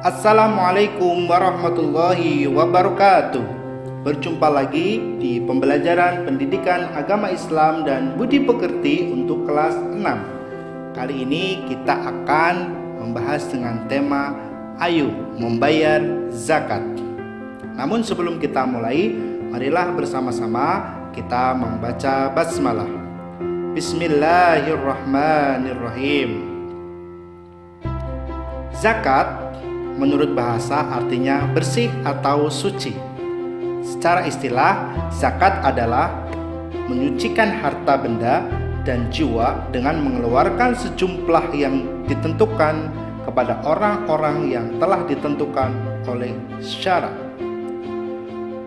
Assalamualaikum warahmatullahi wabarakatuh. Berjumpa lagi di pembelajaran pendidikan agama Islam dan budi pekerti untuk kelas 6. Kali ini kita akan membahas dengan tema Ayo membayar zakat. Namun sebelum kita mulai, marilah bersama-sama kita membaca basmalah. Bismillahirrahmanirrahim. Zakat menurut bahasa artinya bersih atau suci. Secara istilah, zakat adalah menyucikan harta benda dan jiwa dengan mengeluarkan sejumlah yang ditentukan kepada orang-orang yang telah ditentukan oleh syara.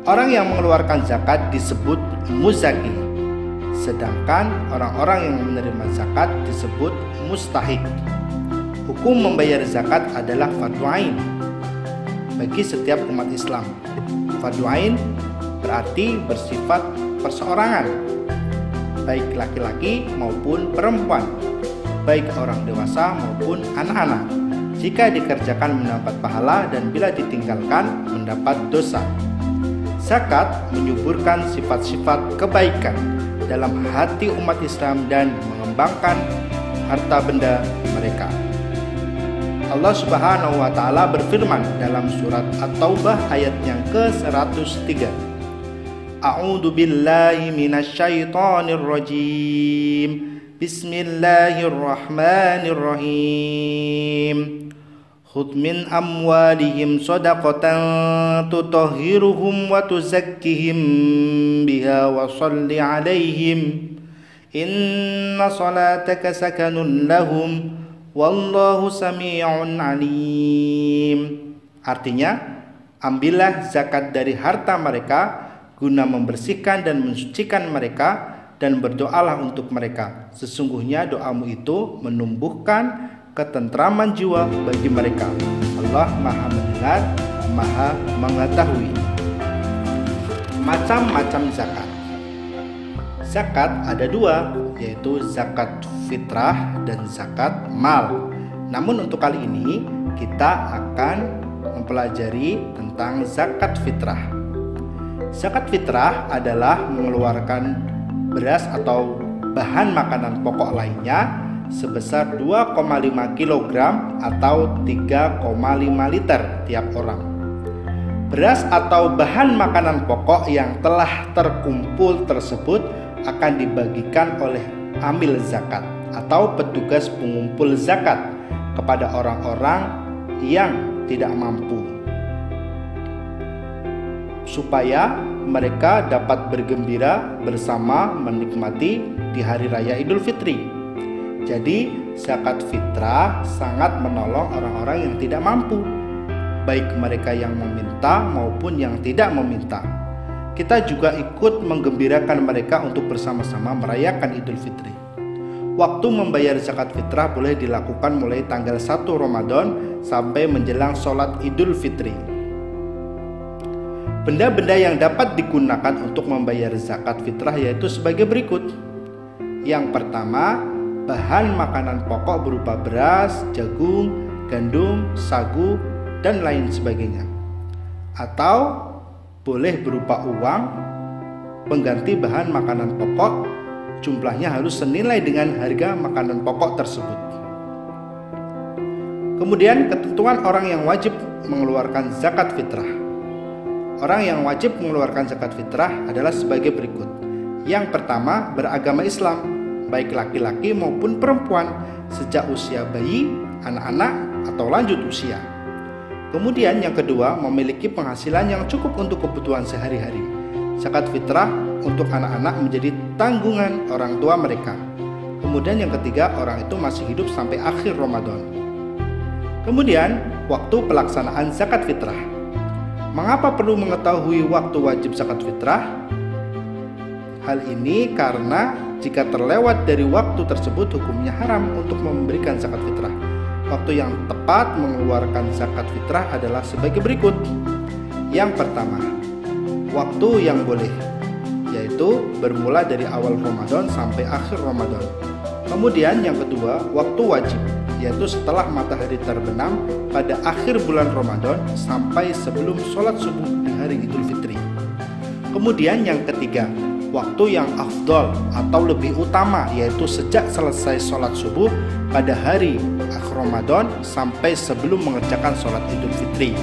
Orang yang mengeluarkan zakat disebut muzaki, sedangkan orang-orang yang menerima zakat disebut mustahik. Hukum membayar zakat adalah fardu ain bagi setiap umat Islam. Fardu ain berarti bersifat perseorangan, baik laki-laki maupun perempuan, baik orang dewasa maupun anak-anak. Jika dikerjakan mendapat pahala dan bila ditinggalkan mendapat dosa. Zakat menyuburkan sifat-sifat kebaikan dalam hati umat Islam dan mengembangkan harta benda mereka. Allah Subhanahu wa taala berfirman dalam surat At-Taubah ayat yang ke-103. A'udzu billahi minasyaitonir rajim. Bismillahirrahmanirrahim. Khudh min amwalihim shadaqatan tutahhiruhum wa tuzakkihim biha wa shalli 'alaihim. Inna salataka sakanun lahum. Wallahu sami'un alim. Artinya, ambillah zakat dari harta mereka guna membersihkan dan mensucikan mereka, dan berdoalah untuk mereka. Sesungguhnya doamu itu menumbuhkan ketentraman jiwa bagi mereka. Allah Maha mendengar, Maha mengetahui. Macam-macam zakat. Zakat ada dua, yaitu zakat fitrah dan zakat mal. Namun untuk kali ini kita akan mempelajari tentang zakat fitrah. Zakat fitrah adalah mengeluarkan beras atau bahan makanan pokok lainnya sebesar 2,5 kg atau 3,5 liter tiap orang. Beras atau bahan makanan pokok yang telah terkumpul tersebut akan dibagikan oleh amil zakat atau petugas pengumpul zakat kepada orang-orang yang tidak mampu, supaya mereka dapat bergembira bersama menikmati di hari raya Idul Fitri. Jadi zakat fitrah sangat menolong orang-orang yang tidak mampu, baik mereka yang meminta maupun yang tidak meminta. Kita juga ikut menggembirakan mereka untuk bersama-sama merayakan Idul Fitri. Waktu membayar zakat fitrah boleh dilakukan mulai tanggal 1 Ramadan sampai menjelang sholat Idul Fitri. Benda-benda yang dapat digunakan untuk membayar zakat fitrah yaitu sebagai berikut. Yang pertama, bahan makanan pokok berupa beras, jagung, gandum, sagu, dan lain sebagainya. Atau boleh berupa uang pengganti bahan makanan pokok, jumlahnya harus senilai dengan harga makanan pokok tersebut. Kemudian ketentuan orang yang wajib mengeluarkan zakat fitrah. Orang yang wajib mengeluarkan zakat fitrah adalah sebagai berikut. Yang pertama, beragama Islam, baik laki-laki maupun perempuan, sejak usia bayi, anak-anak, atau lanjut usia. Kemudian yang kedua, memiliki penghasilan yang cukup untuk kebutuhan sehari-hari. Zakat fitrah untuk anak-anak menjadi tanggungan orang tua mereka. Kemudian yang ketiga, orang itu masih hidup sampai akhir Ramadan. Kemudian, waktu pelaksanaan zakat fitrah. Mengapa perlu mengetahui waktu wajib zakat fitrah? Hal ini karena jika terlewat dari waktu tersebut, hukumnya haram untuk memberikan zakat fitrah. Waktu yang tepat mengeluarkan zakat fitrah adalah sebagai berikut. Yang pertama, waktu yang boleh, yaitu bermula dari awal Ramadan sampai akhir Ramadan. Kemudian yang kedua, waktu wajib, yaitu setelah matahari terbenam pada akhir bulan Ramadan sampai sebelum sholat subuh di hari Idul Fitri. Kemudian yang ketiga, waktu yang afdol atau lebih utama, yaitu sejak selesai sholat subuh pada hari akhir Ramadan sampai sebelum mengerjakan sholat Idul Fitri.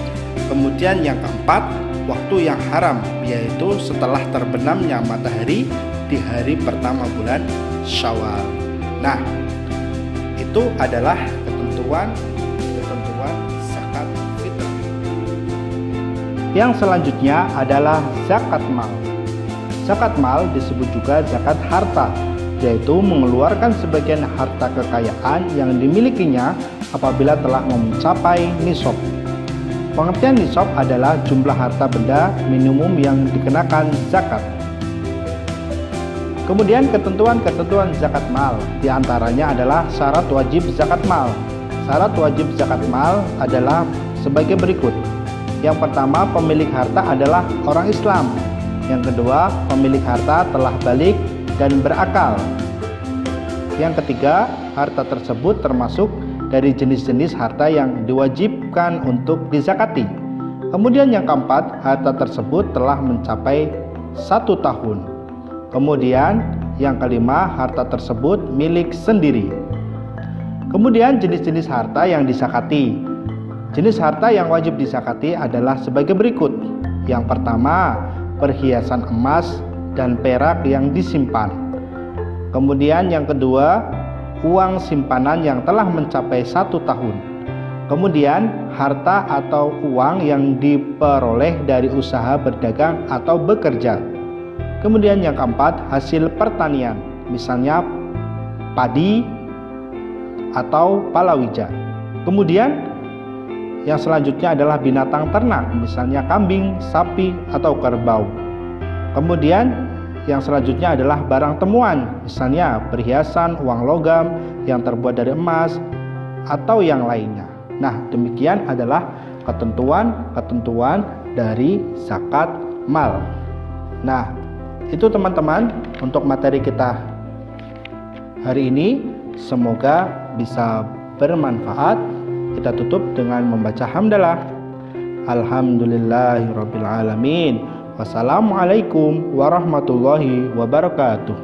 Kemudian yang keempat, waktu yang haram, yaitu setelah terbenamnya matahari di hari pertama bulan Syawal. Nah, itu adalah ketentuan zakat fitrah. Yang selanjutnya adalah zakat mal. Zakat mal disebut juga zakat harta, yaitu mengeluarkan sebagian harta kekayaan yang dimilikinya apabila telah mencapai nisab. Pengertian nisab adalah jumlah harta benda minimum yang dikenakan zakat. Kemudian ketentuan zakat mal, diantaranya adalah syarat wajib zakat mal. Syarat wajib zakat mal adalah sebagai berikut. Yang pertama, pemilik harta adalah orang Islam. Yang kedua, pemilik harta telah balik dan berakal. Yang ketiga, harta tersebut termasuk dari jenis-jenis harta yang diwajibkan untuk dizakati. Kemudian yang keempat, harta tersebut telah mencapai 1 tahun. Kemudian yang kelima, harta tersebut milik sendiri. Kemudian jenis-jenis harta yang dizakati. Jenis harta yang wajib dizakati adalah sebagai berikut. Yang pertama, perhiasan emas dan perak yang disimpan. Kemudian yang kedua, uang simpanan yang telah mencapai 1 tahun. Kemudian harta atau uang yang diperoleh dari usaha berdagang atau bekerja. Kemudian yang keempat, hasil pertanian, misalnya padi atau palawija. Kemudian yang selanjutnya adalah binatang ternak, misalnya kambing, sapi, atau kerbau. Kemudian yang selanjutnya adalah barang temuan, misalnya perhiasan, uang logam yang terbuat dari emas, atau yang lainnya. Nah, demikian adalah ketentuan dari zakat mal. Nah, itu teman-teman untuk materi kita hari ini. Semoga bisa bermanfaat. Kita tutup dengan membaca hamdalah. Alhamdulillahirabbil alamin. Wassalamualaikum warahmatullahi wabarakatuh.